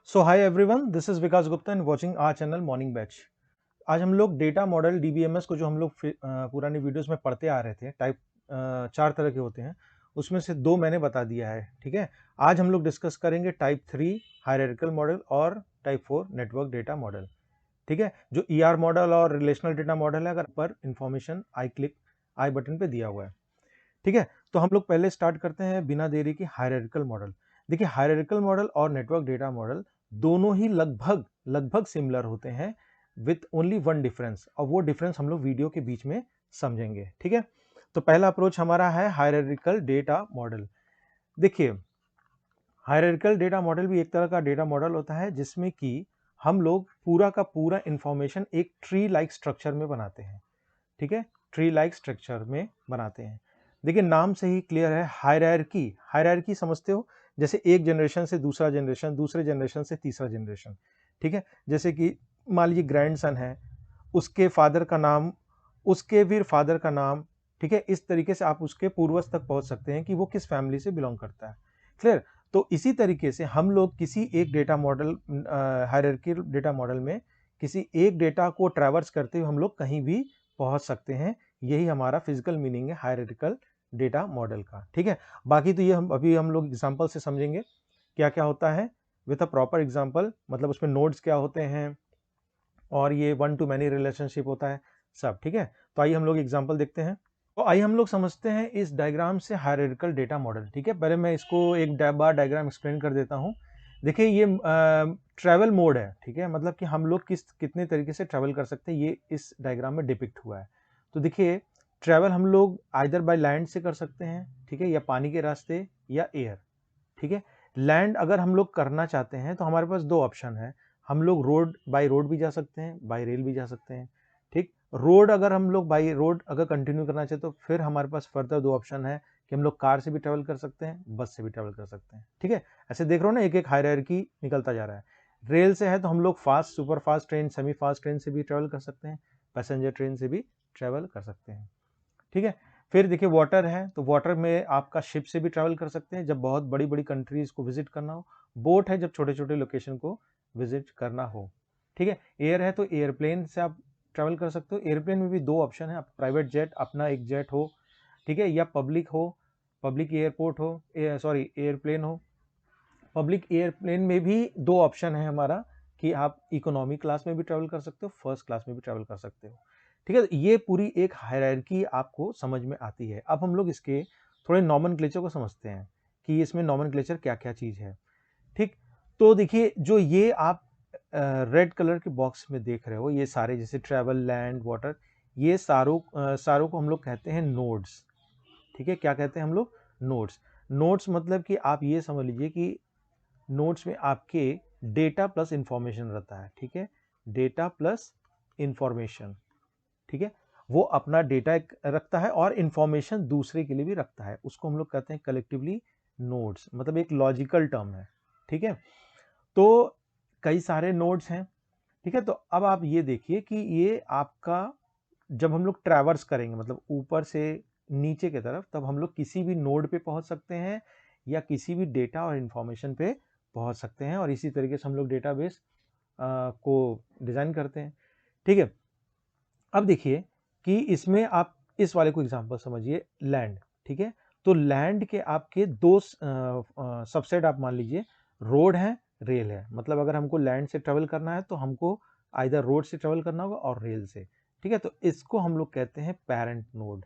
So hi everyone, this is Vikas Gupta and watching our channel morning batch. आज हम लोग data model DBMS को जो हम लोग पुरानी वीडियोस में पढ़ते आ रहे थे, टाइप 4 तरह के होते हैं, उसमें से 2 मैंने बता दिया है। ठीक है, आज हम लोग डिस्कस करेंगे टाइप 3 हायरार्किकल मॉडल और टाइप 4 नेटवर्क डेटा मॉडल। ठीक है, जो ईआर मॉडल और रिलेशनल डेटा मॉडल है, अगर पर इंफॉर्मेशन आई बटन पे दिया हुआ है। ठीक है, तो हम लोग पहले स्टार्ट करते हैं बिना देरी की हायरार्किकल मॉडल। देखिए, हायरार्किकल मॉडल और नेटवर्क डेटा मॉडल दोनों ही लगभग लगभग सिमिलर होते हैं विथ ओनली वन डिफरेंस, और वो डिफरेंस हम लोग वीडियो के बीच में समझेंगे। ठीक है, तो पहला अप्रोच हमारा है हायरार्किकल डेटा मॉडल। देखिए, हायरार्किकल डेटा मॉडल भी एक तरह का डेटा मॉडल होता है जिसमें कि हम लोग पूरा का पूरा इंफॉर्मेशन एक ट्री लाइक स्ट्रक्चर में बनाते हैं। ठीक है, ट्री लाइक स्ट्रक्चर में बनाते हैं। देखिए, नाम से ही क्लियर है, हायरार्की। हायरार्की समझते हो, जैसे एक जनरेशन से दूसरा जनरेशन, दूसरे जनरेशन से तीसरा जनरेशन। ठीक है, जैसे कि मान लीजिए ग्रैंडसन है, उसके फादर का नाम, उसके फिर फादर का नाम। ठीक है, इस तरीके से आप उसके पूर्वज तक पहुंच सकते हैं कि वो किस फैमिली से बिलोंग करता है। क्लियर? तो इसी तरीके से हम लोग किसी एक data model, hierarchy data model में किसी एक डेटा को ट्रैवर्स करते हुए हम लोग कहीं भी पहुंच सकते हैं। यही हमारा फिजिकल मीनिंग है हायरार्किकल डेटा मॉडल का। ठीक है, बाकी तो ये हम अभी हम लोग एग्जांपल से समझेंगे क्या क्या होता है विथ अ प्रॉपर एग्जांपल, मतलब उसमें नोड्स क्या होते हैं और ये वन टू मैनी रिलेशनशिप होता है सब। ठीक है, तो आइए हम लोग एग्जांपल देखते हैं। तो आइए हम लोग समझते हैं इस डायग्राम से हायरार्किकल डेटा मॉडल। ठीक है, पहले मैं इसको एक बार डायग्राम एक्सप्लेन कर देता हूँ। देखिए, ये ट्रैवल मोड है। ठीक है, मतलब कि हम लोग कितने तरीके से ट्रैवल कर सकते हैं, ये इस डायग्राम में डिपिक्ट हुआ है। तो देखिए, ट्रैवल हम लोग आइदर बाय लैंड से कर सकते हैं, ठीक है, या पानी के रास्ते, या एयर। ठीक है, लैंड अगर हम लोग करना चाहते हैं तो हमारे पास 2 ऑप्शन है। हम लोग बाय रोड भी जा सकते हैं, बाय रेल भी जा सकते हैं। ठीक, रोड अगर हम लोग बाय रोड अगर कंटिन्यू करना चाहते तो फिर हमारे पास फर्दर 2 ऑप्शन है कि हम लोग कार से भी ट्रेवल कर सकते हैं, बस से भी ट्रेवल कर सकते हैं। ठीक है, ऐसे देख रहे हो ना, एक एक हायरार्की निकलता जा रहा है। रेल से है तो हम लोग fast, super fast train, semi fast train से भी ट्रेवल कर सकते हैं, पैसेंजर ट्रेन से भी ट्रेवल कर सकते हैं। ठीक है, फिर देखिए वाटर है, तो वाटर में आपका शिप से भी ट्रैवल कर सकते हैं जब बहुत बड़ी बड़ी कंट्रीज को विजिट करना हो। बोट है जब छोटे छोटे लोकेशन को विजिट करना हो। ठीक है, एयर है तो एयरप्लेन से आप ट्रैवल कर सकते हो। एयरप्लेन में भी 2 ऑप्शन है, आप प्राइवेट जेट, अपना एक जेट हो, ठीक है, या पब्लिक हो, पब्लिक एयरपोर्ट हो, सॉरी एयरप्लेन हो। पब्लिक एयरप्लेन में भी 2 ऑप्शन है हमारा कि आप इकोनॉमी क्लास में भी ट्रैवल कर सकते हो, फर्स्ट क्लास में भी ट्रैवल कर सकते हो। ठीक है, ये पूरी एक हायरार्की आपको समझ में आती है। अब हम लोग इसके थोड़े नॉमेनक्लेचर को समझते हैं कि इसमें नॉमेनक्लेचर क्या क्या चीज है। ठीक, तो देखिए, जो ये आप रेड कलर के बॉक्स में देख रहे हो, ये सारे जैसे ट्रैवल, लैंड, वाटर, ये सारों को हम लोग कहते हैं नोड्स। ठीक है, क्या कहते हैं हम लोग? नोड्स। नोड्स मतलब कि आप ये समझ लीजिए कि नोट्स में आपके डेटा प्लस इंफॉर्मेशन रहता है। ठीक है, डेटा प्लस इंफॉर्मेशन। ठीक है, वो अपना डेटा रखता है और इंफॉर्मेशन दूसरे के लिए भी रखता है, उसको हम लोग कहते हैं कलेक्टिवली नोड्स, मतलब एक लॉजिकल टर्म है। ठीक है, तो कई सारे नोड्स हैं। ठीक है, तो अब आप ये देखिए कि ये आपका, जब हम लोग ट्रैवर्स करेंगे मतलब ऊपर से नीचे की तरफ, तब हम लोग किसी भी नोड पे पहुंच सकते हैं या किसी भी डेटा और इंफॉर्मेशन पे पहुंच सकते हैं, और इसी तरीके से हम लोग डेटाबेस को डिजाइन करते हैं। ठीक है, अब देखिए कि इसमें आप इस वाले को एग्जांपल समझिए, लैंड। ठीक है, तो लैंड के आपके 2 सबसेट आप मान लीजिए, रोड है, रेल है। मतलब अगर हमको लैंड से ट्रेवल करना है तो हमको आइदर रोड से ट्रेवल करना होगा और रेल से। ठीक है, तो इसको हम लोग कहते हैं पेरेंट नोड।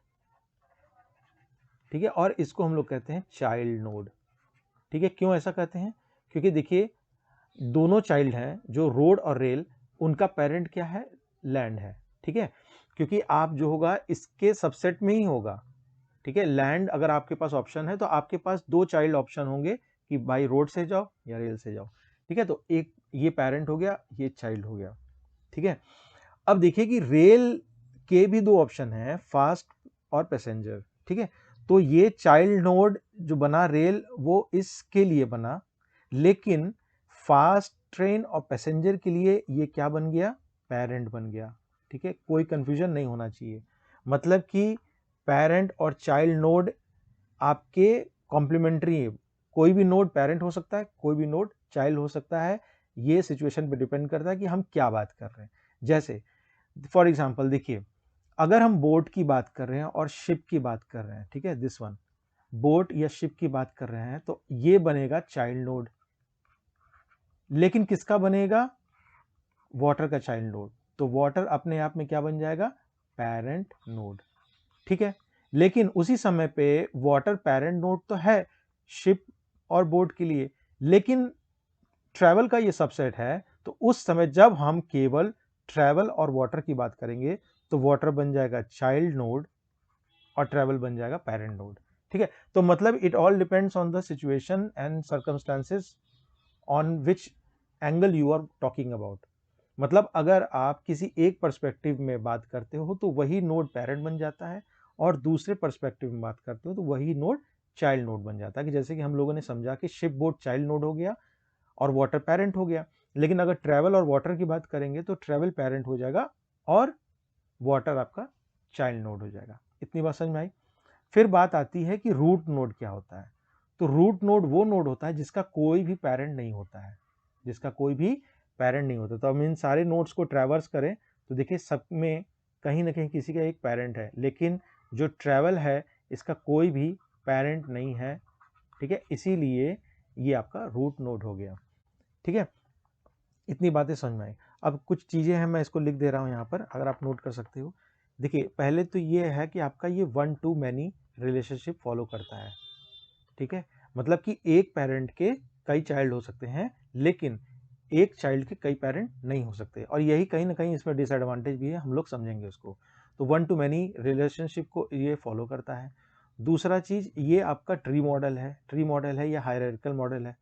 ठीक है, और इसको हम लोग कहते हैं चाइल्ड नोड। ठीक है, क्यों ऐसा कहते हैं? क्योंकि देखिए, दोनों चाइल्ड हैं, जो रोड और रेल, उनका पेरेंट क्या है? लैंड है। ठीक है, क्योंकि आप जो होगा इसके सबसेट में ही होगा। ठीक है, लैंड अगर आपके पास ऑप्शन है तो आपके पास 2 चाइल्ड ऑप्शन होंगे कि बाई रोड से जाओ या रेल से जाओ। ठीक है, तो एक ये पेरेंट हो गया, ये चाइल्ड हो गया। ठीक है, अब देखिए कि रेल के भी 2 ऑप्शन हैं, फास्ट और पैसेंजर। ठीक है, तो ये चाइल्ड नोड जो बना रेल, वो इसके लिए बना, लेकिन फास्ट ट्रेन और पैसेंजर के लिए ये क्या बन गया? पेरेंट बन गया। ठीक है, कोई कंफ्यूजन नहीं होना चाहिए। मतलब कि पेरेंट और चाइल्ड नोड आपके कॉम्प्लीमेंट्री है। कोई भी नोड पेरेंट हो सकता है, कोई भी नोड चाइल्ड हो सकता है, ये सिचुएशन पे डिपेंड करता है कि हम क्या बात कर रहे हैं। जैसे फॉर एग्जांपल देखिए, अगर हम बोट की बात कर रहे हैं और शिप की बात कर रहे हैं, ठीक है, दिस वन बोट या शिप की बात कर रहे हैं, तो ये बनेगा चाइल्ड नोड। लेकिन किसका बनेगा? वाटर का चाइल्ड नोड। तो वाटर अपने आप में क्या बन जाएगा? पेरेंट नोड, ठीक है। लेकिन उसी समय पे वाटर पेरेंट नोड तो है शिप और बोट के लिए, लेकिन ट्रैवल का ये सबसेट है, तो उस समय जब हम केवल ट्रैवल और वाटर की बात करेंगे तो वाटर बन जाएगा चाइल्ड नोड और ट्रैवल बन जाएगा पेरेंट नोड, ठीक है। तो मतलब it all depends on the situation and circumstances on which angle you are talking about. मतलब अगर आप किसी एक पर्सपेक्टिव में बात करते हो तो वही नोड पेरेंट बन जाता है, और दूसरे पर्सपेक्टिव में बात करते हो तो वही नोड चाइल्ड नोड बन जाता है। कि जैसे कि हम लोगों ने समझा कि शिप बोट चाइल्ड नोड हो गया और वाटर पेरेंट हो गया। लेकिन अगर ट्रैवल और वाटर की बात करेंगे तो ट्रैवल पेरेंट हो जाएगा और वाटर आपका चाइल्ड नोड हो जाएगा। इतनी बात समझ में आई। फिर बात आती है कि रूट नोड क्या होता है। तो रूट नोड वो नोड होता है जिसका कोई भी पेरेंट नहीं होता है, जिसका कोई भी पेरेंट नहीं होता। तो हम इन सारे नोड्स को ट्रैवर्स करें तो देखिए सब में कहीं ना कहीं किसी का एक पेरेंट है, लेकिन जो ट्रैवल है इसका कोई भी पेरेंट नहीं है, ठीक है, इसीलिए ये आपका रूट नोड हो गया, ठीक है। इतनी बातें समझ में आई। अब कुछ चीज़ें हैं, मैं इसको लिख दे रहा हूँ यहाँ पर, अगर आप नोट कर सकते हो। देखिए पहले तो ये है कि आपका ये one two many relationship follow करता है, ठीक है। मतलब कि एक पेरेंट के कई चाइल्ड हो सकते हैं, लेकिन एक चाइल्ड के कई पेरेंट नहीं हो सकते, और यही कहीं ना कहीं इसमें डिसएडवांटेज भी है, हम लोग समझेंगे उसको। तो वन टू मैनी रिलेशनशिप को ये फॉलो करता है। दूसरा चीज, ये आपका ट्री मॉडल है, ट्री मॉडल है या हायरार्किकल मॉडल है,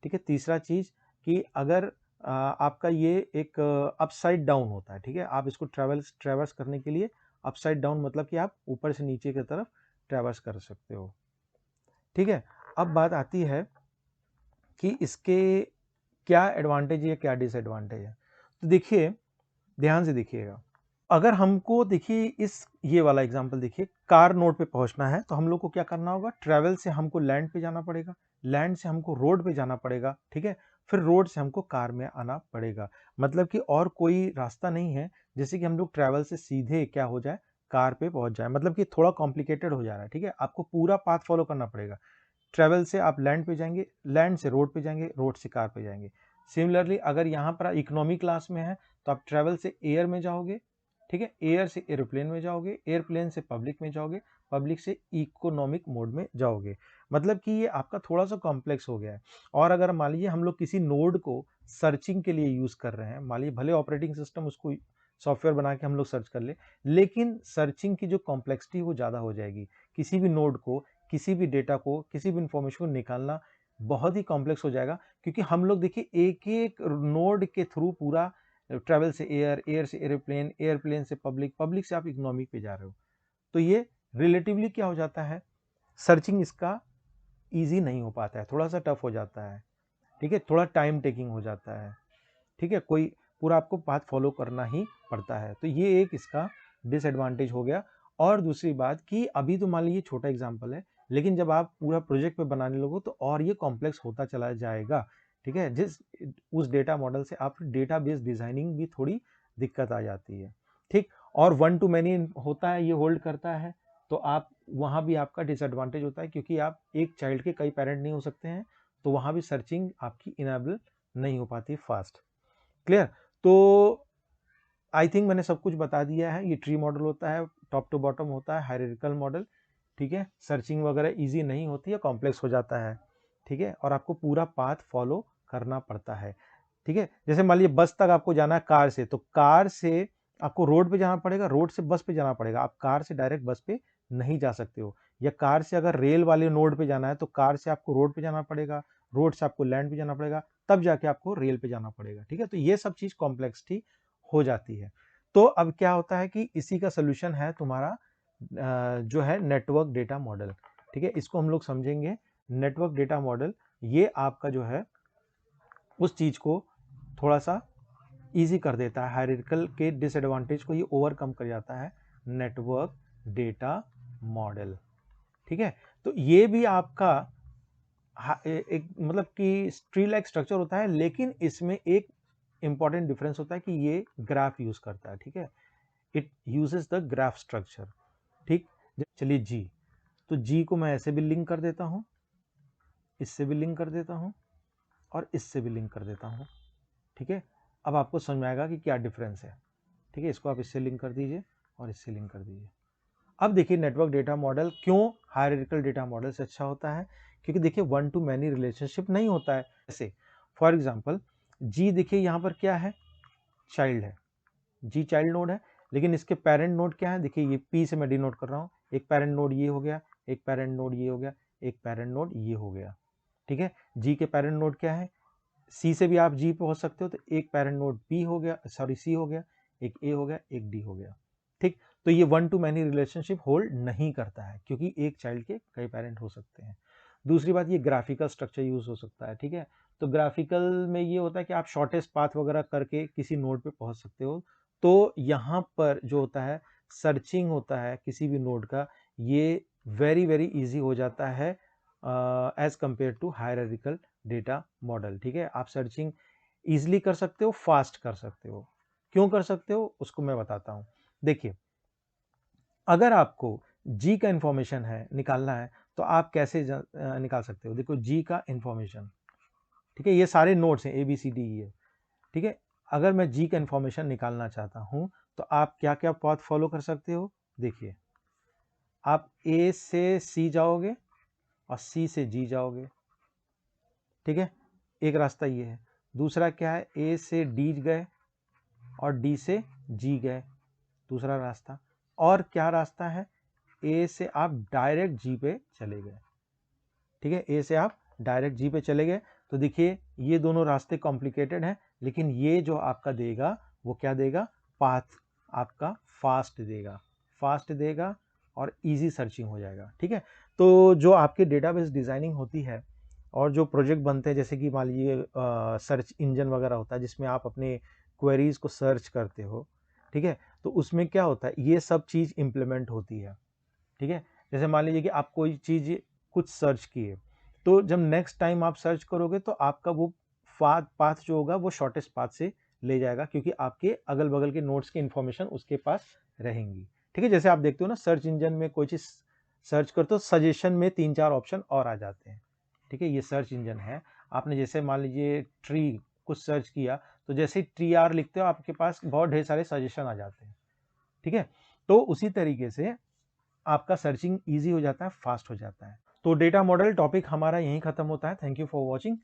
ठीक है। तीसरा चीज कि अगर आपका ये एक अपसाइड डाउन होता है, ठीक है, आप इसको ट्रैवर्स करने के लिए अपसाइड डाउन मतलब कि आप ऊपर से नीचे की तरफ ट्रैवर्स कर सकते हो, ठीक है। अब बात आती है कि इसके क्या एडवांटेज है क्या डिसएडवांटेज है। तो देखिए ध्यान से देखिएगा, अगर हमको देखिए इस ये वाला एग्जांपल देखिए, कार नोड पे पहुंचना है तो हम लोग को क्या करना होगा? ट्रैवल से हमको लैंड पे जाना पड़ेगा, लैंड से हमको रोड पे जाना पड़ेगा, ठीक है, फिर रोड से हमको कार में आना पड़ेगा। मतलब कि और कोई रास्ता नहीं है जैसे कि हम लोग ट्रैवल से सीधे क्या हो जाए, कार पे पहुंच जाए। मतलब कि थोड़ा कॉम्प्लिकेटेड हो जा रहा है, ठीक है, आपको पूरा पाथ फॉलो करना पड़ेगा। ट्रैवल से आप लैंड पे जाएंगे, लैंड से रोड पे जाएंगे, रोड से कार पे जाएंगे। सिमिलरली अगर यहाँ पर इकोनॉमी क्लास में है तो आप ट्रैवल से एयर में जाओगे, ठीक है, एयर से एरोप्लेन में जाओगे, एयरप्लेन से पब्लिक में जाओगे, पब्लिक से इकोनॉमिक मोड में जाओगे। मतलब कि ये आपका थोड़ा सा कॉम्प्लेक्स हो गया है। और अगर मान लीजिए हम लोग किसी नोड को सर्चिंग के लिए यूज कर रहे हैं, मान लीजिए भले ऑपरेटिंग सिस्टम उसको सॉफ्टवेयर बना के हम लोग सर्च कर ले, लेकिन सर्चिंग की जो कॉम्प्लेक्सिटी वो ज़्यादा हो जाएगी। किसी भी नोड को, किसी भी डेटा को, किसी भी इंफॉर्मेशन को निकालना बहुत ही कॉम्प्लेक्स हो जाएगा, क्योंकि हम लोग देखिए एक एक नोड के थ्रू पूरा ट्रैवल से एयर, एयर से एरोप्लेन, एयरप्लेन से पब्लिक, पब्लिक से आप इकोनॉमिक पे जा रहे हो, तो ये रिलेटिवली क्या हो जाता है, सर्चिंग इसका इजी नहीं हो पाता है, थोड़ा सा टफ हो जाता है, ठीक है, थोड़ा टाइम टेकिंग हो जाता है, ठीक है, कोई पूरा आपको पाथ फॉलो करना ही पड़ता है। तो ये एक इसका डिसएडवांटेज हो गया। और दूसरी बात कि अभी तो मान लीजिए छोटा एग्जांपल है, लेकिन जब आप पूरा प्रोजेक्ट पे बनाने लगो तो और ये कॉम्प्लेक्स होता चला जाएगा, ठीक है। जिस उस डेटा मॉडल से आप डेटाबेस डिजाइनिंग भी थोड़ी दिक्कत आ जाती है, ठीक। और वन टू मैनी होता है, ये होल्ड करता है, तो आप वहाँ भी आपका डिसएडवांटेज होता है, क्योंकि आप एक चाइल्ड के कई पेरेंट नहीं हो सकते हैं, तो वहाँ भी सर्चिंग आपकी इनेबल नहीं हो पाती फास्ट। क्लियर? तो आई थिंक मैंने सब कुछ बता दिया है। ये ट्री मॉडल होता है, टॉप टू बॉटम होता है, हायरार्किकल मॉडल, ठीक है। सर्चिंग वगैरह इजी नहीं होती है, कॉम्प्लेक्स हो जाता है, ठीक है, और आपको पूरा पाथ फॉलो करना पड़ता है, ठीक है। जैसे मान लीजिए बस तक आपको जाना है कार से, तो कार से आपको रोड पे जाना पड़ेगा, रोड से बस पे जाना पड़ेगा। आप कार से डायरेक्ट बस पे नहीं जा सकते हो। या कार से अगर रेल वाले नोड पे जाना है तो कार से आपको रोड पे जाना पड़ेगा, रोड से आपको लैंड पे जाना पड़ेगा, तब जाके आपको रेल पे जाना पड़ेगा, ठीक है। तो ये सब चीज कॉम्प्लेक्सिटी हो जाती है। तो अब क्या होता है कि इसी का सोल्यूशन है तुम्हारा जो है नेटवर्क डेटा मॉडल, ठीक है। इसको हम लोग समझेंगे। नेटवर्क डेटा मॉडल ये आपका जो है उस चीज को थोड़ा सा इजी कर देता है, हायरार्किकल के डिसएडवांटेज को ये ओवरकम कर जाता है नेटवर्क डेटा मॉडल, ठीक है। तो ये भी आपका एक मतलब कि ट्री लाइक स्ट्रक्चर होता है, लेकिन इसमें एक इंपॉर्टेंट डिफरेंस होता है कि ये ग्राफ यूज करता है, ठीक है। It uses the graph structure, ठीक। चलिए जी, तो जी को मैं ऐसे भी लिंक कर देता हूं, इससे भी लिंक कर देता हूं, और इससे भी लिंक कर देता हूं, ठीक है। अब आपको समझ में आएगा कि क्या डिफरेंस है, ठीक है। इसको आप इससे लिंक कर दीजिए और इससे लिंक कर दीजिए। अब देखिए नेटवर्क डेटा मॉडल क्यों हायरार्किकल डेटा मॉडल से अच्छा होता है, क्योंकि देखिए वन टू मैनी रिलेशनशिप नहीं होता है। जैसे फॉर एग्जांपल जी, देखिए यहाँ पर क्या है, चाइल्ड है, जी चाइल्ड नोड है, लेकिन इसके पेरेंट नोड क्या है, देखिए ये पी से मैं डिनोट कर रहा हूँ। एक पेरेंट नोड ये हो गया, एक पेरेंट नोड ये हो गया, एक पेरेंट नोड ये हो गया, ठीक है। जी के पेरेंट नोड क्या है, सी से भी आप जी पहुंच सकते हो, तो एक पेरेंट नोड पी हो गया, सॉरी सी हो गया, एक ए हो गया, एक डी हो गया, ठीक। तो ये one two many relationship hold नहीं करता है, क्योंकि एक चाइल्ड के कई पेरेंट हो सकते हैं। दूसरी बात, ये ग्राफिकल स्ट्रक्चर यूज हो सकता है, ठीक है। तो ग्राफिकल में ये होता है कि आप शॉर्टेस्ट पाथ वगैरह करके किसी नोड पे पहुंच सकते हो। तो यहाँ पर जो होता है, सर्चिंग होता है किसी भी नोड का, ये वेरी वेरी इजी हो जाता है as compare to hierarchical data model, ठीक है। आप सर्चिंग इजिली कर सकते हो, फास्ट कर सकते हो। क्यों कर सकते हो उसको मैं बताता हूं। देखिए, अगर आपको जी का इंफॉर्मेशन है निकालना है, तो आप कैसे निकाल सकते हो। देखो जी का इंफॉर्मेशन, ठीक है, ये सारे नोड्स हैं A B C D E है, ठीक है। अगर मैं जी का इंफॉर्मेशन निकालना चाहता हूं, तो आप क्या क्या पाथ फॉलो कर सकते हो। देखिए, आप ए से सी जाओगे और सी से जी जाओगे, ठीक है, एक रास्ता ये है। दूसरा क्या है, ए से डी गए और डी से जी गए, दूसरा रास्ता। और क्या रास्ता है, ए से आप डायरेक्ट जी पे चले गए, ठीक है, ए से आप डायरेक्ट जी पे चले गए। तो देखिए ये दोनों रास्ते कॉम्प्लिकेटेड हैं, लेकिन ये जो आपका देगा वो क्या देगा, पाथ आपका फास्ट देगा, फास्ट देगा और इजी सर्चिंग हो जाएगा, ठीक है। तो जो आपके डेटाबेस डिजाइनिंग होती है और जो प्रोजेक्ट बनते हैं, जैसे कि मान लीजिए सर्च इंजन वगैरह होता है जिसमें आप अपने क्वेरीज को सर्च करते हो, ठीक है। तो उसमें क्या होता है, ये सब चीज इंप्लीमेंट होती है, ठीक है। जैसे मान लीजिए कि आप कोई चीज कुछ सर्च किए, तो जब नेक्स्ट टाइम आप सर्च करोगे तो आपका वो पाथ जो होगा वो शॉर्टेस्ट पाथ से ले जाएगा, क्योंकि आपके अगल बगल के नोट्स की इंफॉर्मेशन उसके पास रहेंगी, ठीक है। जैसे आप देखते हो ना, सर्च इंजन में कोई चीज सर्च करते हो, सजेशन में 3-4 ऑप्शन और आ जाते हैं, ठीक है। ये सर्च इंजन है। आपने जैसे मान लीजिए ट्री कुछ सर्च किया, तो जैसे ही ट्री आर लिखते हो आपके पास बहुत ढेर सारे सजेशन आ जाते हैं, ठीक है। तो उसी तरीके से आपका सर्चिंग इजी हो जाता है, फास्ट हो जाता है। तो डेटा मॉडल टॉपिक हमारा यहीं खत्म होता है। थैंक यू फॉर वॉचिंग,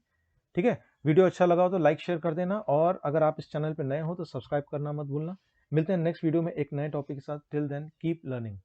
ठीक है। वीडियो अच्छा लगा हो तो लाइक शेयर कर देना, और अगर आप इस चैनल पर नए हो तो सब्सक्राइब करना मत भूलना। मिलते हैं नेक्स्ट वीडियो में एक नए टॉपिक के साथ। Till then keep learning.